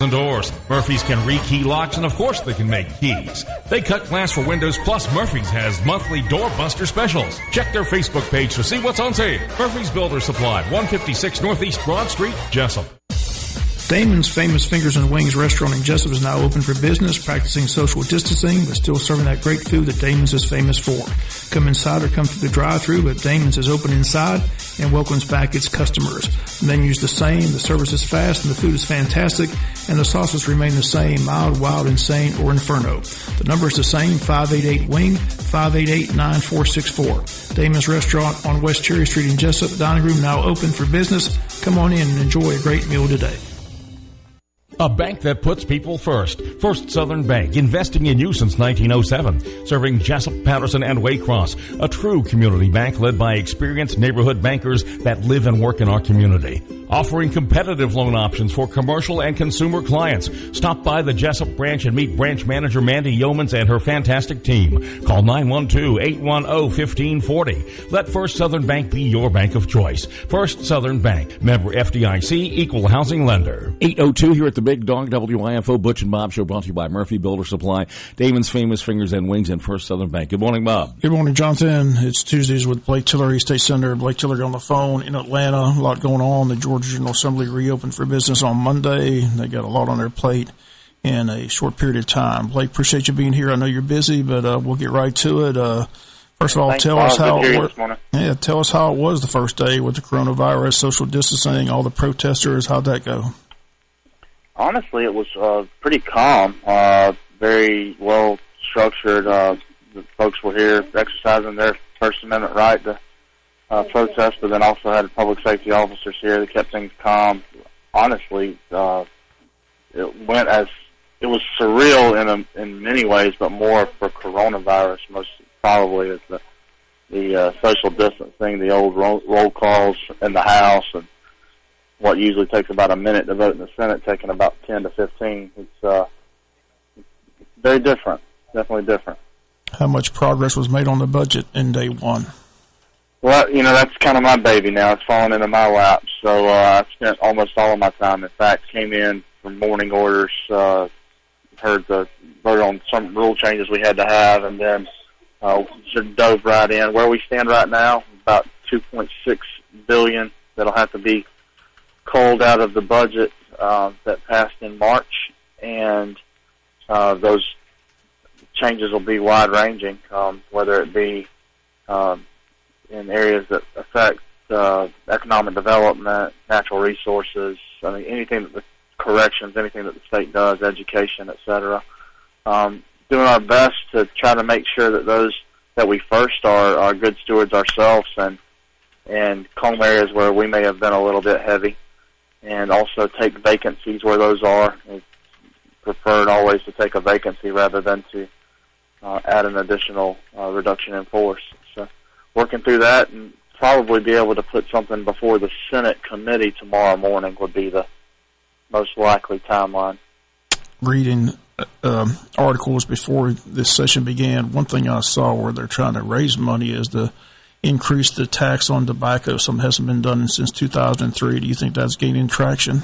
and doors. Murphy's can rekey locks, and of course they can make keys. They cut glass for windows, plus Murphy's has monthly doorbuster specials. Check their Facebook page to see what's on sale. Murphy's Builder Supply, 156 Northeast Broad Street, Jessup. Damon's Famous Fingers and Wings restaurant in Jessup is now open for business, practicing social distancing, but still serving that great food that Damon's is famous for. Come inside or come through the drive-thru, but Damon's is open inside and welcomes back its customers. The menu's the same, the service is fast, and the food is fantastic, and the sauces remain the same, mild, wild, insane, or inferno. The number is the same, 588-WING, 588-9464. Damon's Restaurant on West Cherry Street in Jessup. Dining room now open for business. Come on in and enjoy a great meal today. A bank that puts people first. First Southern Bank, investing in you since 1907. Serving Jessup, Patterson, and Waycross. A true community bank led by experienced neighborhood bankers that live and work in our community. Offering competitive loan options for commercial and consumer clients. Stop by the Jessup branch and meet branch manager Mandy Yeomans and her fantastic team. Call 912-810-1540. Let First Southern Bank be your bank of choice. First Southern Bank. Member FDIC, equal housing lender. 8:02 here at the Big Dog WIFO Butch and Bob Show, brought to you by Murphy Builder Supply, Damon's Famous Fingers and Wings, and First Southern Bank. Good morning, Bob. Good morning, Jonathan. It's Tuesdays with Blake Tillery, State Senator Blake Tillery on the phone in Atlanta. A lot going on. The Georgia General Assembly reopened for business on Monday. They got a lot on their plate in a short period of time. Blake, appreciate you being here. I know you're busy, but we'll get right to it. First of all, tell us how it was. Yeah, tell us how it was the first day with the coronavirus, social distancing, all the protesters. How'd that go? Honestly, it was pretty calm, very well structured. The folks were here exercising their First Amendment right to protest, but then also had public safety officers here that kept things calm. Honestly, it went as it was surreal in many ways, but more for coronavirus, most probably is the social distancing, the old roll calls in the House, and what usually takes about a minute to vote in the Senate, taking about 10 to 15. It's very different, definitely different. How much progress was made on the budget in day one? Well, that's kind of my baby now. It's fallen into my lap. So I spent almost all of my time. In fact, came in from morning orders, heard the vote on some rule changes we had to have, and then dove right in. Where we stand right now, about $2.6 billion that'll have to be culled out of the budget that passed in March, and those changes will be wide-ranging, whether it be in areas that affect economic development, natural resources, anything that the corrections, anything that the state does, education, et cetera. Doing our best to try to make sure that those that we first are good stewards ourselves and comb areas where we may have been a little bit heavy, and also take vacancies where those are. It's preferred always to take a vacancy rather than to add an additional reduction in force. So working through that, and probably be able to put something before the Senate committee tomorrow morning would be the most likely timeline. Reading articles before this session began, one thing I saw where they're trying to raise money is to increase the tax on tobacco. Something hasn't been done since 2003. Do you think that's gaining traction?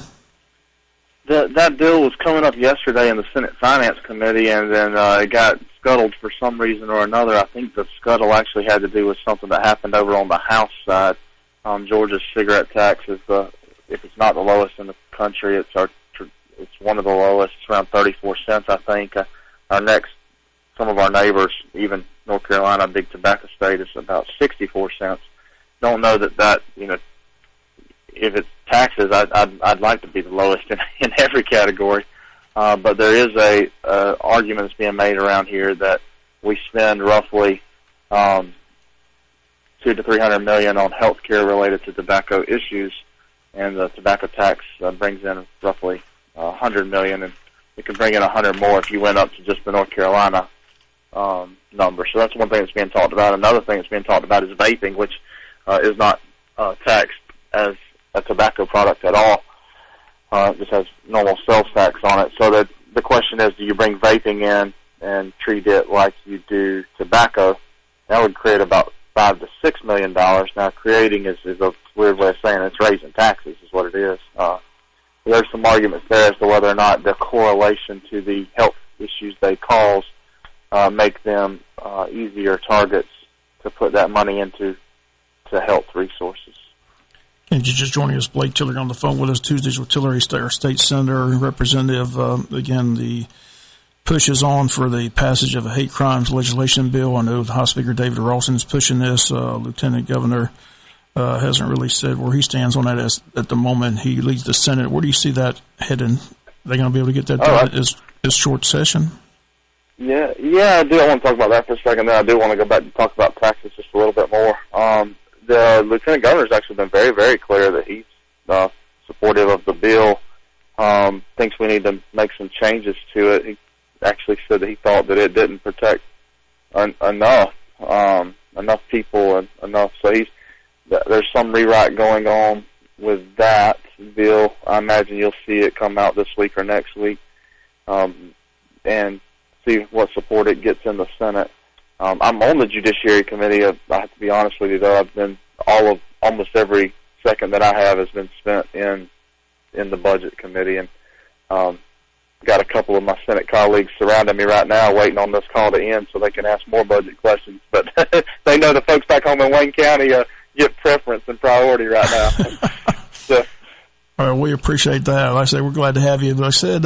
That bill was coming up yesterday in the Senate Finance Committee, and then it got scuttled for some reason or another. I think the scuttle actually had to do with something that happened over on the House side. Georgia's cigarette tax is if it's not the lowest in the country, it's one of the lowest. It's around 34 cents, I think. Some of our neighbors, even North Carolina, a big tobacco state, is about 64 cents. Don't know that if it's taxes, I'd like to be the lowest in every category. But there is a argument that's being made around here that we spend roughly $200 to $300 million on health care related to tobacco issues, and the tobacco tax brings in roughly $100 million, and it could bring in 100 more if you went up to just the North Carolina number. So that's one thing that's being talked about. Another thing that's being talked about is vaping, which is not taxed as a tobacco product at all. Just has normal sales tax on it. So that the question is, do you bring vaping in and treat it like you do tobacco? That would create about $5 to $6 million. Now, creating is a weird way of saying it. It's raising taxes is what it is. there's some arguments there as to whether or not the correlation to the health issues they cause make them easier targets to put that money into health resources. And you're just joining us, Blake Tillery, on the phone with us Tuesdays with Tillery, our state senator and representative. Again, the push is on for the passage of a hate crimes legislation bill. I know the House Speaker David Rawson is pushing this. Lieutenant Governor hasn't really said where he stands on that at the moment. He leads the Senate. Where do you see that heading? Are they going to be able to get that done this short session? Yeah, I do. I want to talk about that for a second. Then I do want to go back and talk about taxes just a little bit more. The Lieutenant Governor has actually been very, very clear that he's supportive of the bill, thinks we need to make some changes to it. He actually said that he thought that it didn't protect enough people and enough. So there's some rewrite going on with that bill. I imagine you'll see it come out this week or next week, and see what support it gets in the Senate. I'm on the Judiciary Committee. I have to be honest with you, though. I've been almost every second that I have has been spent in the Budget Committee, and got a couple of my Senate colleagues surrounding me right now waiting on this call to end so they can ask more budget questions. But they know the folks back home in Wayne County get preference and priority right now. So, all right, we appreciate that. Like I said, we're glad to have you. But I said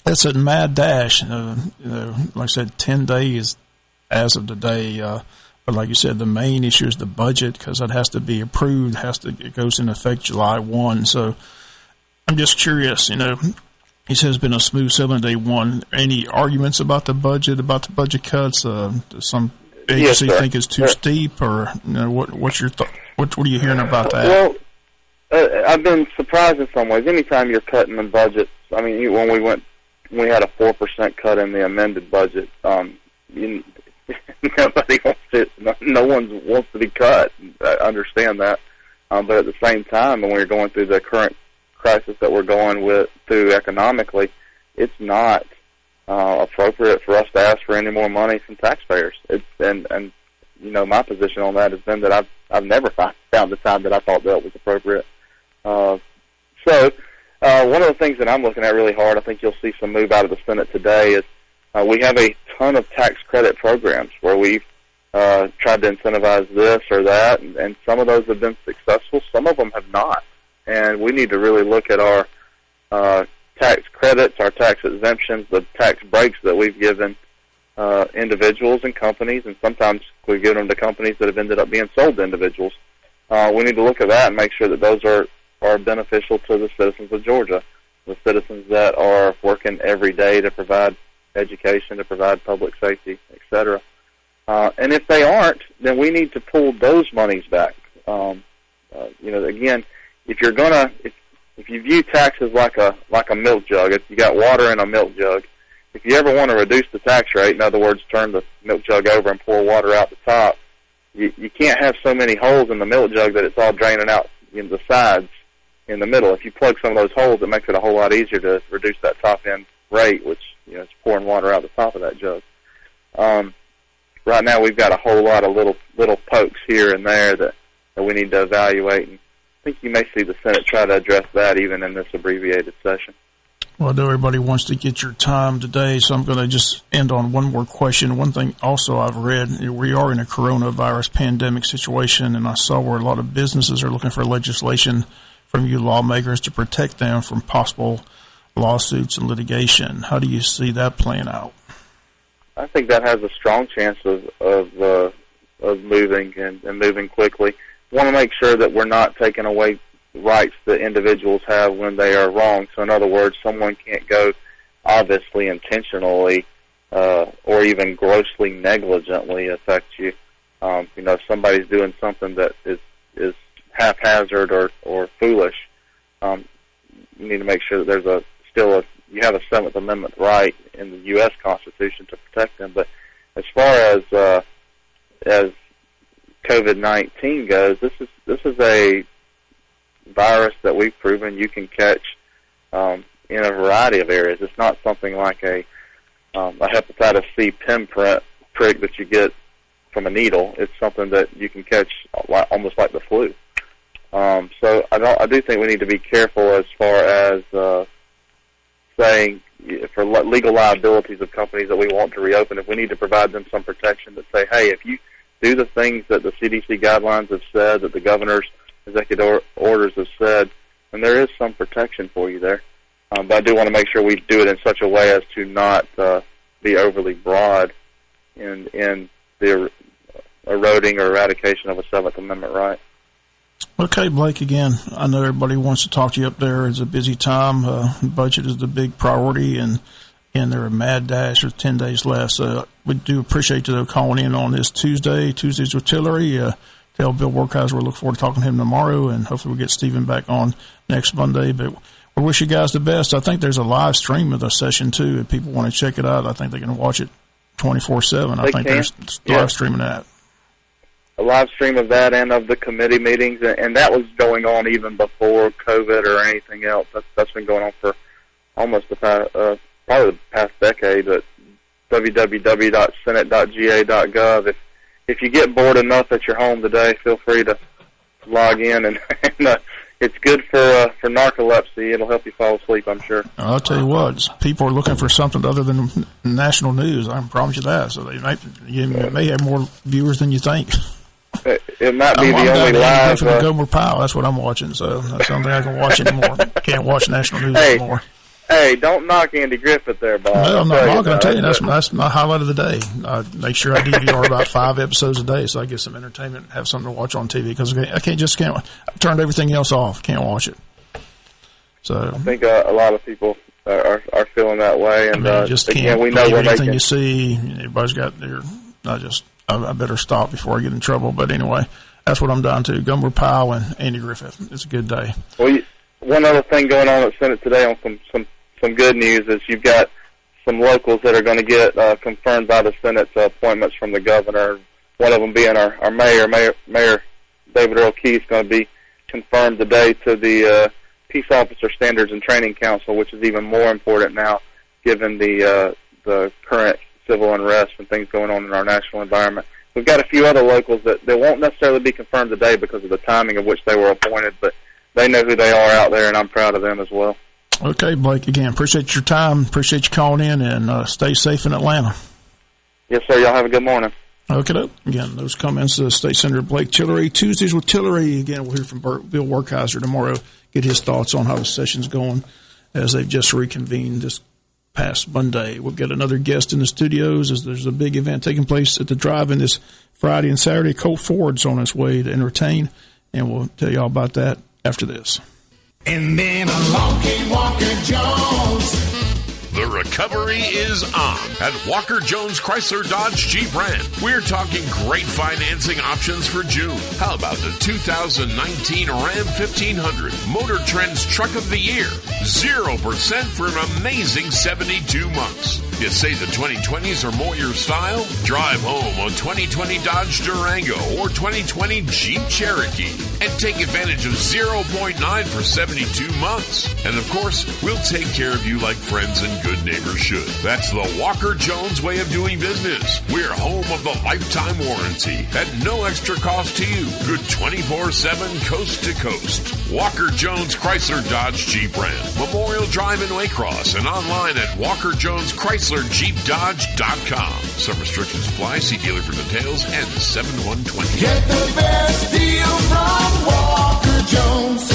it's a mad dash. Like I said, 10 days as of today. But like you said, the main issue is the budget because that has to be approved. It goes into effect July 1. So I'm just curious, he says it's been a smooth 7-day one. Any arguments about the budget cuts? Does some agency think it's too steep, or what's your thought? What are you hearing about that? Well, I've been surprised in some ways. Anytime you're cutting the budget, I mean, when we had a 4% cut in the amended budget. Nobody wants it. No one wants to be cut. I understand that, but at the same time, when we're going through the current crisis that we're going through economically, it's not appropriate for us to ask for any more money from taxpayers. And my position on that has been that I've never found the time that I thought that was appropriate. So one of the things that I'm looking at really hard, I think you'll see some move out of the Senate today, is we have a ton of tax credit programs where we've tried to incentivize this or that, and some of those have been successful. Some of them have not. And we need to really look at our tax credits, our tax exemptions, the tax breaks that we've given individuals and companies, and sometimes we've given them to companies that have ended up being sold to individuals. We need to look at that and make sure that those are beneficial to the citizens of Georgia, the citizens that are working every day to provide education, to provide public safety, etc. And if they aren't, then we need to pull those monies back. Again, if you view taxes like a milk jug, if you got water in a milk jug, if you ever want to reduce the tax rate, in other words, turn the milk jug over and pour water out the top, you can't have so many holes in the milk jug that it's all draining out in the sides in the middle. If you plug some of those holes, it makes it a whole lot easier to reduce that top end rate, which it's pouring water out the top of that jug. Right now, we've got a whole lot of little pokes here and there that we need to evaluate, and I think you may see the Senate try to address that even in this abbreviated session. Well, I know everybody wants to get your time today, so I'm going to just end on one more question. One thing also I've read, we are in a coronavirus pandemic situation, and I saw where a lot of businesses are looking for legislation from you lawmakers to protect them from possible lawsuits and litigation. How do you see that playing out? I think that has a strong chance of moving and moving quickly. Want to make sure that we're not taking away rights that individuals have when they are wrong. So in other words, someone can't go obviously intentionally or even grossly negligently affect you. If somebody's doing something that is haphazard or foolish, you need to make sure that there's you have a Seventh Amendment right in the U.S. Constitution to protect them. But as far as COVID-19 goes, this is a virus that we've proven you can catch in a variety of areas. It's not something like a hepatitis C pinprick that you get from a needle. It's something that you can catch almost like the flu. So I do think we need to be careful as far as saying for legal liabilities of companies that we want to reopen. If we need to provide them some protection that say, hey, if you do the things that the CDC guidelines have said, that the governor's executive orders have said, then there is some protection for you there. But I do want to make sure we do it in such a way as to not be overly broad in the eroding or eradication of a Seventh Amendment right. Okay, Blake, again, I know everybody wants to talk to you up there. It's a busy time. Budget is the big priority, and they're a mad dash. There's 10 days left. So we do appreciate you calling in on this Tuesdays with Tillery. Tell Bill Workheiser we look forward to talking to him tomorrow, and hopefully we'll get Stephen back on next Monday. But we wish you guys the best. I think there's a live stream of the session, too. If people want to check it out, I think they can watch it 24/7. I think there's live streaming that. A live stream of that and of the committee meetings, and that was going on even before COVID or anything else. That's been going on for almost probably the past decade at www.senate.ga.gov. If you get bored enough at your home today, feel free to log in, and it's good for narcolepsy. It'll help you fall asleep, I'm sure. I'll tell you what, people are looking for something other than national news. I can promise you that. So you may have more viewers than you think. It might be the only live. Gomer Powell, that's what I'm watching. So that's something I can watch anymore. Can't watch national news anymore. Hey, don't knock Andy Griffith there, Bob. No, I'm not knocking. I'm telling you, that's my highlight of the day. I make sure I DVR about 5 episodes a day so I get some entertainment and have something to watch on TV, because I can't. I turned everything else off. Can't watch it. So I think a lot of people are feeling that way, and just can't. We know anything you see. Everybody's got their. I better stop before I get in trouble. But anyway, that's what I'm down to. Gomer Powell and Andy Griffith. It's a good day. Well, one other thing going on at Senate today on some good news is you've got some locals that are going to get confirmed by the Senate's appointments from the governor. One of them being our mayor David Earl Key, is going to be confirmed today to the Peace Officer Standards and Training Council, which is even more important now given the current civil unrest and things going on in our national environment. We've got a few other locals that they won't necessarily be confirmed today because of the timing of which they were appointed, but they know who they are out there, and I'm proud of them as well. Okay, Blake, again, appreciate your time. Appreciate you calling in, and stay safe in Atlanta. Yes, sir. Y'all have a good morning. Okay, again, those comments to State Senator Blake Tillery. Tuesdays with Tillery. Again, we'll hear from Bill Workheiser tomorrow, get his thoughts on how the session's going as they've just reconvened this past Monday. We'll get another guest in the studios as there's a big event taking place at the drive-in this Friday and Saturday. Colt Ford's on his way to entertain, and we'll tell you all about that after this. And then along came Walker Jones. The recovery is on at Walker Jones Chrysler Dodge Jeep Ram. We're talking great financing options for June. How about the 2019 Ram 1500, Motor Trend's Truck of the Year? 0% for an amazing 72 months. You say the 2020s are more your style? Drive home on 2020 Dodge Durango or 2020 Jeep Cherokee and take advantage of 0.9 for 72 months. And of course, we'll take care of you like friends and good neighbors should. That's the Walker Jones way of doing business. We're home of the lifetime warranty at no extra cost to you. Good 24/7 coast to coast. Walker Jones Chrysler Dodge Jeep Ram. Memorial Drive in Waycross and online at WalkerJonesChryslerJeepDodge.com. Some restrictions apply. See dealer for details and 7120. Get the best deal from Walker Jones.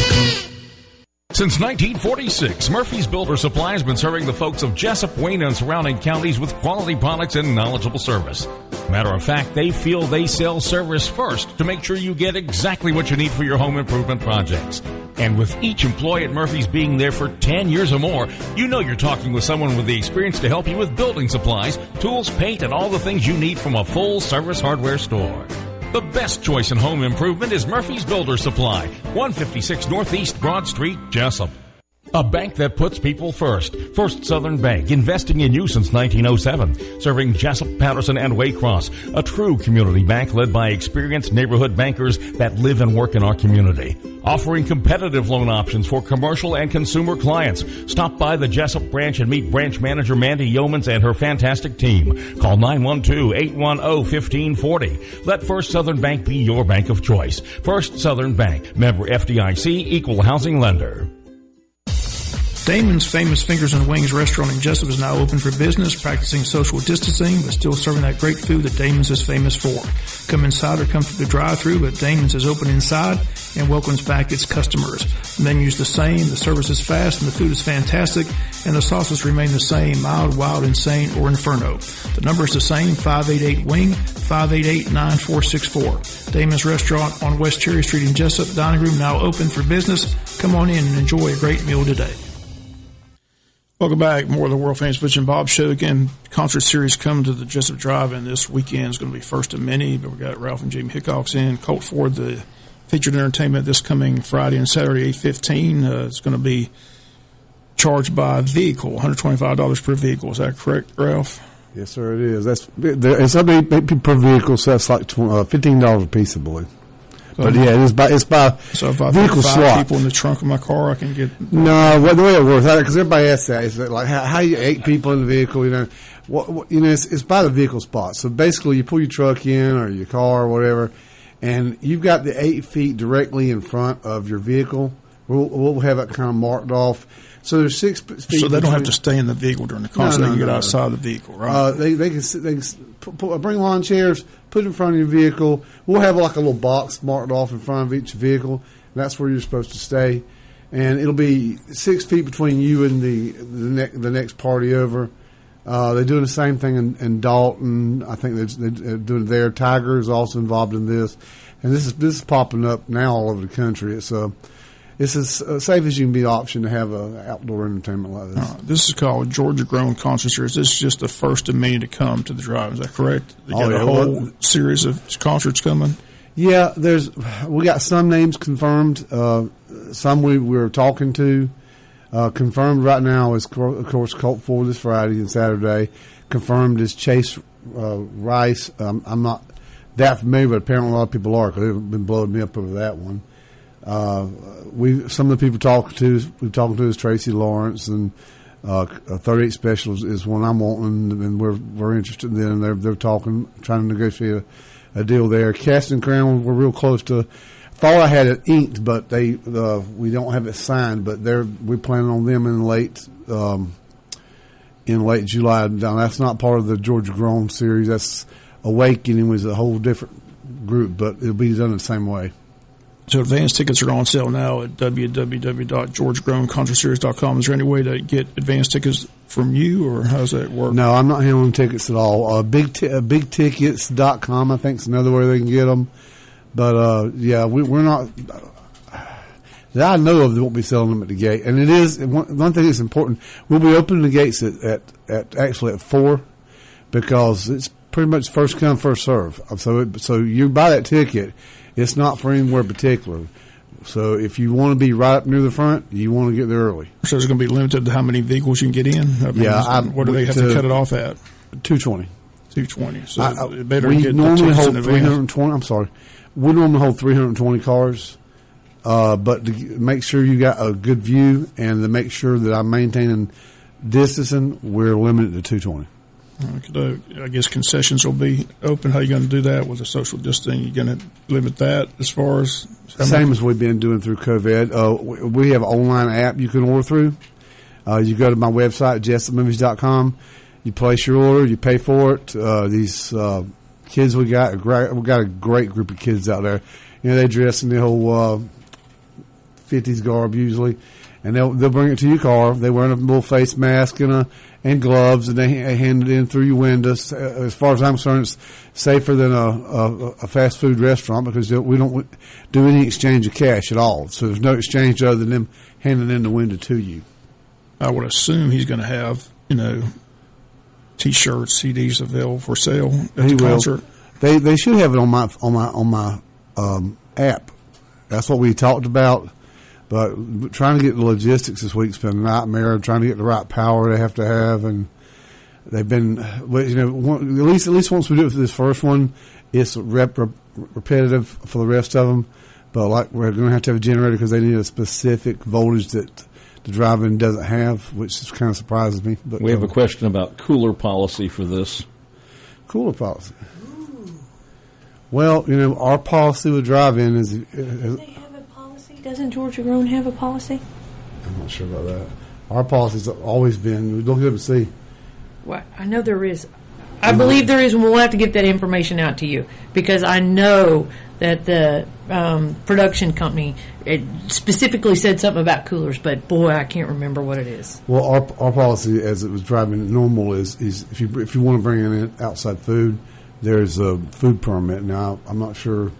Since 1946, Murphy's Builder Supply has been serving the folks of Jessup, Wayne, and surrounding counties with quality products and knowledgeable service. Matter of fact, they feel they sell service first to make sure you get exactly what you need for your home improvement projects. And with each employee at Murphy's being there for 10 years or more, you know you're talking with someone with the experience to help you with building supplies, tools, paint, and all the things you need from a full-service hardware store. The best choice in home improvement is Murphy's Builder Supply, 156 Northeast Broad Street, Jessup. A bank that puts people first. First Southern Bank, investing in you since 1907. Serving Jessup, Patterson, and Waycross. A true community bank led by experienced neighborhood bankers that live and work in our community. Offering competitive loan options for commercial and consumer clients. Stop by the Jessup branch and meet branch manager Mandy Yeomans and her fantastic team. Call 912-810-1540. Let First Southern Bank be your bank of choice. First Southern Bank, member FDIC, equal housing lender. Damon's Famous Fingers and Wings restaurant in Jessup is now open for business, practicing social distancing, but still serving that great food that Damon's is famous for. Come inside or come through the drive-thru, but Damon's is open inside and welcomes back its customers. The menu's the same, the service is fast, and the food is fantastic, and the sauces remain the same, mild, wild, insane, or inferno. The number is the same, 588-WING, 588-9464. Damon's Restaurant on West Cherry Street in Jessup. Dining room now open for business. Come on in and enjoy a great meal today. Welcome back. More of the world famous Butch and Bob Show. Again, concert series coming to the Jessup Drive-In this weekend. Is going to be first of many, but we got Ralph and Jamie Hickox in. Colt Ford, the featured entertainment this coming Friday and Saturday, 8:15. It's going to be charged by vehicle, $125 per vehicle. Is that correct, Ralph? Yes, sir, it is. It's per vehicle, so that's like $15 a piece, I believe. But yeah, it's by so if I vehicle put 5 slot. people in the trunk of my car, I can get. No, the way it works, because everybody asks that, is that like how you 8 people in the vehicle? It's by the vehicle spot. So basically, you pull your truck in or your car or whatever, and you've got the 8 feet directly in front of your vehicle. We'll have it kind of marked off. So there's 6 feet. So they don't have to stay in the vehicle during the concert. They can get outside the vehicle, right? They can bring lawn chairs, put it in front of your vehicle. We'll have like a little box marked off in front of each vehicle. And that's where you're supposed to stay. And it'll be 6 feet between you and the next party over. They're doing the same thing in Dalton. I think they're doing it there. Tiger is also involved in this. And this is popping up now all over the country. It's as safe as you can be option to have outdoor entertainment like this. This is called Georgia Grown Concert Series. This is just the first of many to come to the drive. Is that correct? They got a whole series of concerts coming? Yeah, we got some names confirmed. Some we're talking to. Confirmed right now is, of course, Colt Ford this Friday and Saturday. Confirmed is Chase Rice. I'm not that familiar, but apparently a lot of people are because they've been blowing me up over that one. Some of the people we've talked to is Tracy Lawrence, and 38 Special is one I'm wanting, and we're interested in. They're talking, trying to negotiate a deal there. Casting Crown, we're real close to. Thought I had it inked, but we don't have it signed. But we're planning on them in late July. Now that's not part of the Georgia Grown series. That's Awakening was a whole different group, but it'll be done the same way. So advance tickets are on sale now at www.georgiagrownconcertseries.com. Is there any way to get advance tickets from you, or how does that work? No, I'm not handling tickets at all. Bigtickets.com, I think, is another way they can get them. But, we're not – that I know of, they won't be selling them at the gate. And it is – one thing that's important, we'll be opening the gates at 4 because it's pretty much first come, first serve. So you buy that ticket – it's not for anywhere particular. So if you want to be right up near the front, you want to get there early. So it's going to be limited to how many vehicles you can get in? What do they have to cut it off at? 220. 220. So better we get normally hold 320. I'm sorry. We normally hold 320 cars. But to make sure you got a good view and to make sure that I'm maintaining distancing, we're limited to 220. I guess concessions will be open. How are you going to do that with the social distancing? You going to limit that as far as same as we've been doing through COVID? We have an online app you can order through. You go to my website, jessupmovies.com. You place your order. You pay for it. These kids we got a great group of kids out there. They dress in the whole 50s garb usually, and they'll bring it to your car. They wear a little face mask and gloves, and they hand it in through your windows. As far as I'm concerned, it's safer than a fast food restaurant because we don't do any exchange of cash at all. So there's no exchange other than them handing in the window to you. I would assume he's going to have, T-shirts, CDs available for sale at the concert. They should have it on my app. That's what we talked about. But trying to get the logistics this week's been a nightmare. Trying to get the right power they have to have, and they've been, at least once we do it for this first one, it's repetitive for the rest of them. But like we're going to have a generator because they need a specific voltage that the drive-in doesn't have, which kind of surprises me. But we have a question about cooler policy for this. Cooler policy. Well, our policy with drive-in is. Do they have a policy? Doesn't Georgia Grown have a policy? I'm not sure about that. Our policy's always been. We look at it and see. Well, I know there is. I believe there is, and we'll have to get that information out to you because I know that the production company specifically said something about coolers, but boy, I can't remember what it is. Well, our policy, as it was driving normal, is if you want to bring in outside food, there's a food permit. Now, I'm not sure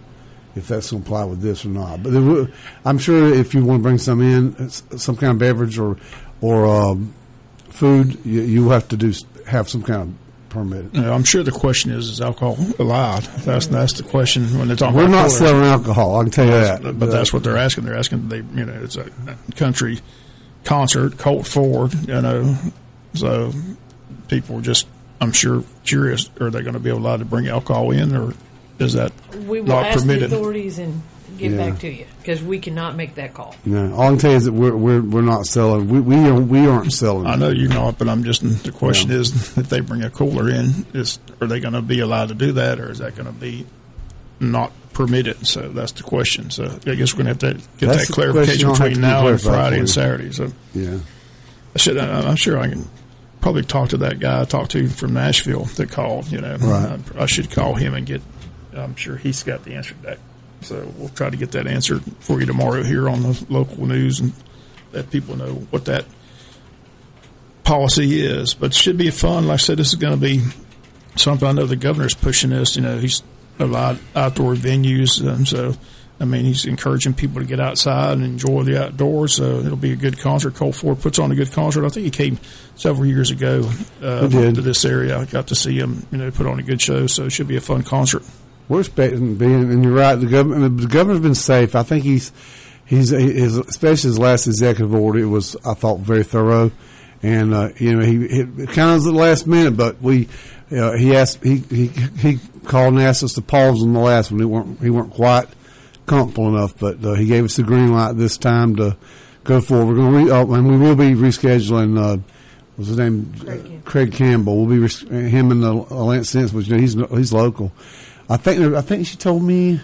if that's going to apply with this or not, but I'm sure if you want to bring some in, some kind of beverage or food, you have to have some kind of permit. I'm sure the question is alcohol allowed? That's the question when they're talking We're about not selling alcohol, I can tell you that. But that's what they're asking. They're asking, it's a country concert, Colt Ford, so people are just, I'm sure, curious, are they going to be allowed to bring alcohol in, or is that we will not ask permitted? The authorities and get back to you because we cannot make that call. No, all I can tell you is that we're not selling. We aren't selling. I know you're not, but I'm just. The question is, if they bring a cooler in, are they going to be allowed to do that, or is that going to be not permitted? So that's the question. So I guess we're going to have to get that clarification between now and Friday and Saturday. So yeah, I'm sure I can probably talk to that guy I talked to from Nashville that called. Right. I should call him and get. I'm sure he's got the answer to that. So we'll try to get that answer for you tomorrow here on the local news and let people know what that policy is. But it should be fun. Like I said, this is going to be something. I know the governor's pushing this. He's allowed outdoor venues. So, he's encouraging people to get outside and enjoy the outdoors. So it'll be a good concert. Colt Ford puts on a good concert. I think he came several years ago to this area. I got to see him, put on a good show. So it should be a fun concert. We're expecting being, and you're right. The governor's been safe. I think he's especially his last executive order. It was, I thought, very thorough, and he kind of was at the last minute, but he called and asked us to pause on the last one. He weren't quite comfortable enough, but he gave us the green light this time to go forward. We're going to and we will be rescheduling. What's his name? Craig Campbell. We'll be him and the Lance Sense, which he's local. I think she told me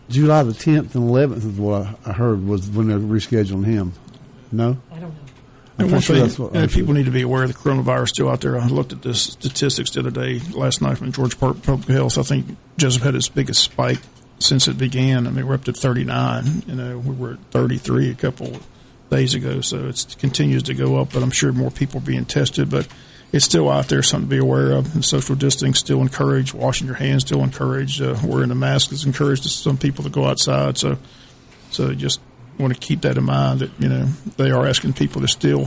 July the 10th and 11th is what I heard was when they're rescheduling him. No? I don't know. And one thing, people need to be aware of the coronavirus still out there. I looked at the statistics the other day, last night from Georgia Public Health. I think Jessup had its biggest spike since it began. We're up to 39. We were at 33 a couple of days ago, so it continues to go up. But I'm sure more people are being tested. But it's still out there, something to be aware of. And social distancing still encouraged. Washing your hands still encouraged. Wearing a mask is encouraged to some people to go outside. So just want to keep that in mind that, they are asking people to still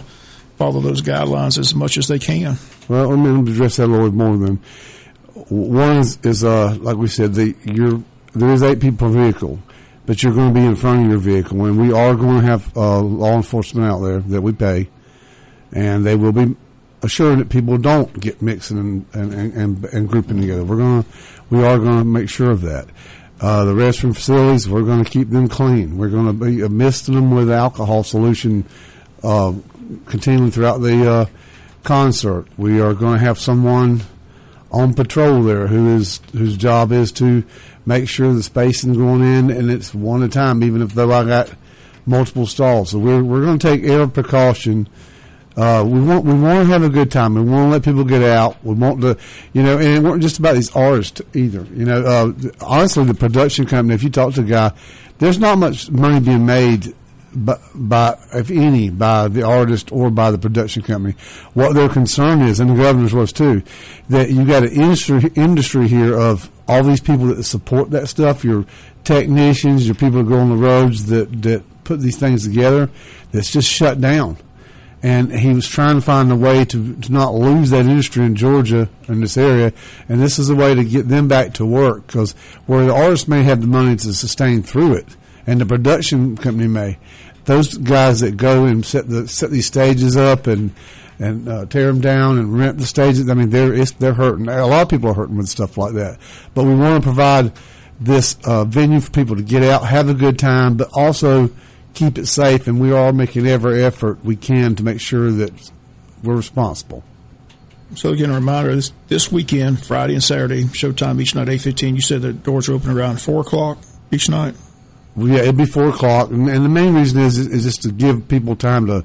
follow those guidelines as much as they can. Well, let me address that a little bit more then. One is like we said, there is 8 people per vehicle, but you're going to be in front of your vehicle. And we are going to have law enforcement out there that we pay, and they will be assuring that people don't get mixing and grouping together. We are going to make sure of that. The restroom facilities, we're going to keep them clean. We're going to be misting them with alcohol solution continually throughout the concert. We are going to have someone on patrol there whose job is to make sure the spacing going in, and it's one at a time, even if though I got multiple stalls. So we're going to take every precaution. We want to have a good time. We want to let people get out. We want to, and it wasn't just about these artists either. Honestly, the production company, if you talk to a guy, there's not much money being made by if any, by the artist or by the production company. What their concern is, and the governor's was too, that you got an industry here of all these people that support that stuff, your technicians, your people that go on the roads that put these things together, that's just shut down. And he was trying to find a way to not lose that industry in Georgia, in this area, and this is a way to get them back to work, because where the artist may have the money to sustain through it, and the production company may, those guys that go and set these stages up and tear them down and rent the stages, I mean, they're hurting. A lot of people are hurting with stuff like that. But we want to provide this venue for people to get out, have a good time, but also keep it safe, and we are making every effort we can to make sure that we're responsible. So again, a reminder, this weekend, Friday and Saturday, showtime each night, 8:15. You said the doors are open around 4 o'clock each night? Well, yeah, it'll be 4 o'clock, and the main reason is just to give people time to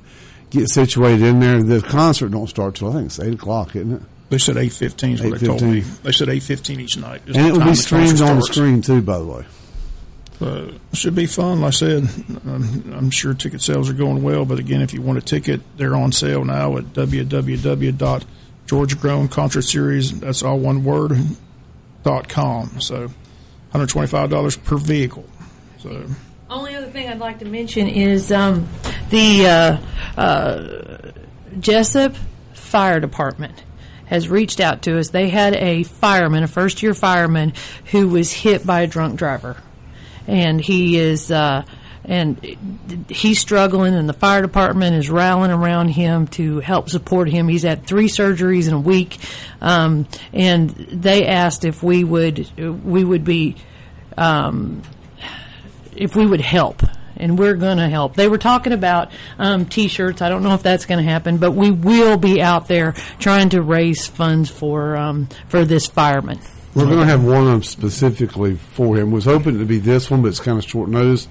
get situated in there. The concert don't start till I think it's 8 o'clock, isn't it? They said 8:15 is what they told me. They said 8:15 each night. And it will be streamed on the screen too, by the way. It should be fun. Like I said, I'm sure ticket sales are going well. But again, if you want a ticket, they're on sale now at www.GeorgiaGrown.Concert Series. That's all one word. .com. So $125 per vehicle. So. Only other thing I'd like to mention is the Jessup Fire Department has reached out to us. They had a fireman, a first-year fireman, who was hit by a drunk driver, and he's struggling, and the fire department is rallying around him to help support him. He's had 3 surgeries in a week, and they asked if we would help. And we're going to help. They were talking about T-shirts. I don't know if that's going to happen, but we will be out there trying to raise funds for this fireman. We're going to have one of them specifically for him. Was hoping to be this one, but it's kind of short notice.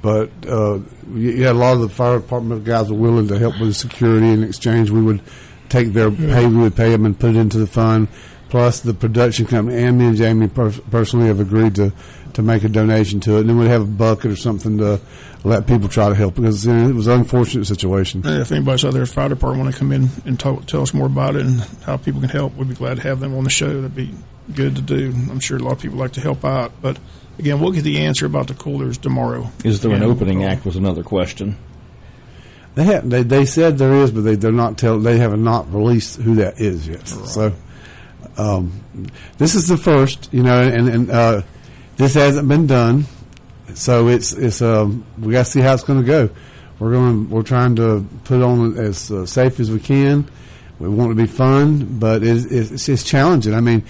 But yeah, a lot of the fire department guys are willing to help with the security. In exchange, we would take their pay. We would pay them and put it into the fund. Plus, the production company and me and Jamie personally have agreed to make a donation to it, and then we'd have a bucket or something to let people try to help, because it was an unfortunate situation. And if anybody's out there, fire department, want to come in and tell us more about it and how people can help, we'd be glad to have them on the show. That'd be good to do. I'm sure a lot of people like to help out. But again, we'll get the answer about the coolers tomorrow. Is there an opening act? Was another question. They said there is, but they have not released who that is yet. Right. So this is the first, and this hasn't been done, so it's we got to see how it's going to go. We're trying to put it on as safe as we can. We want it to be fun, but it's challenging. I mean,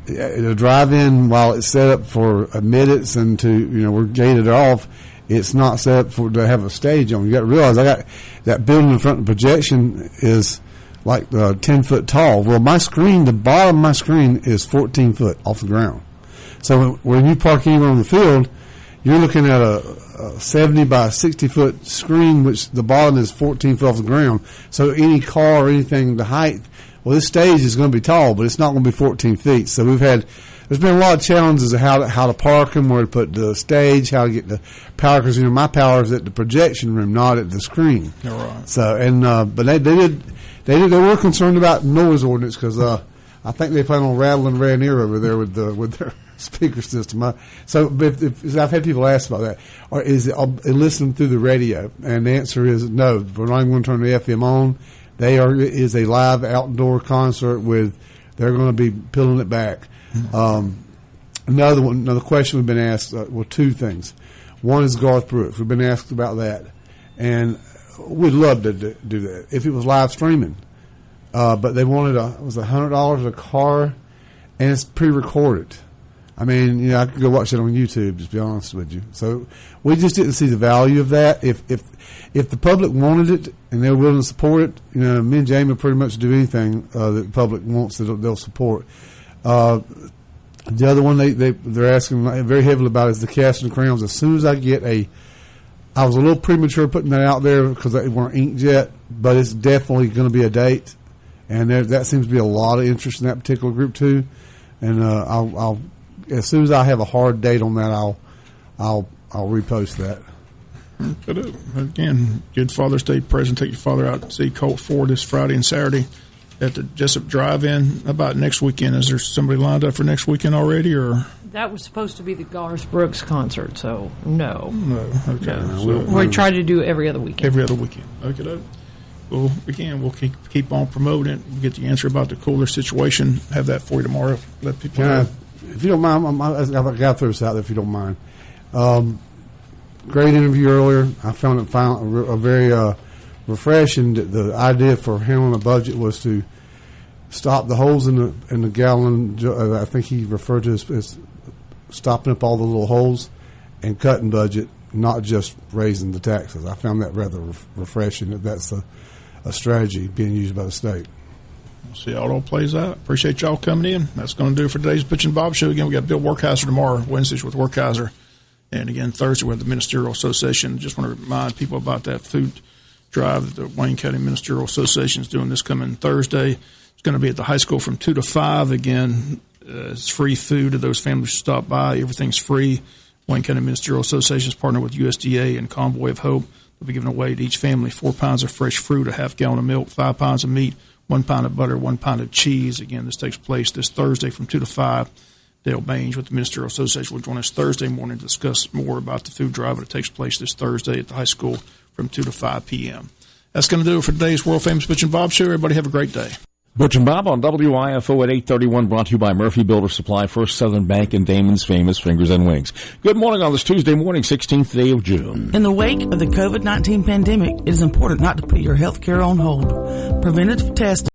the drive-in, while it's set up for admittance and we're gated off, it's not set up to have a stage on. You got to realize that building in front of the projection is like 10 foot tall. Well, the bottom of my screen is 14 foot off the ground. So when you park anywhere on the field, you're looking at a 70 by 60 foot screen, which the bottom is 14 foot off the ground. So any car or anything, the height, well, this stage is going to be tall, but it's not going to be 14 feet. So there's been a lot of challenges of how to park them, where to put the stage, how to get the power, because my power is at the projection room, not at the screen. All right. So but they were concerned about noise ordinance, because I think they plan on rattling Ranier over there with their speaker system. So if I've had people ask about that, or is it listening through the radio? And the answer is no. We're not even going to turn the FM on. Is a live outdoor concert they're going to be peeling it back. Another question we've been asked. Two things. One is Garth Brooks. We've been asked about that, and we'd love to do that if it was live streaming. But they wanted $100 a car, and it's pre-recorded. I mean, I could go watch it on YouTube, just be honest with you. So we just didn't see the value of that. If the public wanted it and they were willing to support it, me and Jamie will pretty much do anything that the public wants that they'll support. The other one they're asking very heavily about is the Cast and Crowns. As soon as I I was a little premature putting that out there because they weren't inked yet, but it's definitely going to be a date, and that seems to be a lot of interest in that particular group too. And I'll as soon as I have a hard date on that, I'll repost that. Again, good Father's Day present. Take your father out to see Colt Ford this Friday and Saturday at the Jessup Drive-In. How about next weekend? Is there somebody lined up for next weekend already, or? That was supposed to be the Garth Brooks concert, so no. No, okay. No. We try to do every other weekend. Every other weekend. Okay. Well, again, we'll keep on promoting it. We'll get the answer about the cooler situation. Have that for you tomorrow. Let people know. If you don't mind, I've got to throw this out there if you don't mind. great interview earlier. I found it a very refreshing. The idea for handling a budget was to stop the holes in the gallon. I think he referred to as stopping up all the little holes and cutting budget, not just raising the taxes. I found that rather refreshing. That's a strategy being used by the state. We'll see how it all plays out. Appreciate y'all coming in. That's going to do it for today's Butch and Bob Show. Again, we got Bill Workheiser tomorrow, Wednesdays with Workheiser, and again Thursday with the Ministerial Association. Just want to remind people about that food drive that the Wayne County Ministerial Association is doing this coming Thursday. It's going to be at the high school from 2 to 5. Again, it's free food to those families who stop by. Everything's free. Wayne County Ministerial Association is partnered with USDA and Convoy of Hope. They'll be giving away to each family 4 pounds of fresh fruit, a half gallon of milk, 5 pounds of meat, 1 pound of butter, 1 pound of cheese. Again, this takes place this Thursday from 2 to 5. Dale Baines with the Ministerial Association will join us Thursday morning to discuss more about the food drive that takes place this Thursday at the high school from 2 to 5 p.m. That's going to do it for today's world famous Butch and Bob Show. Everybody have a great day. Butch and Bob on WIFO at 8:31, brought to you by Murphy Builder Supply, First Southern Bank, and Damon's Famous Fingers and Wings. Good morning on this Tuesday morning, 16th day of June. In the wake of the COVID-19 pandemic, it is important not to put your health care on hold. Preventative testing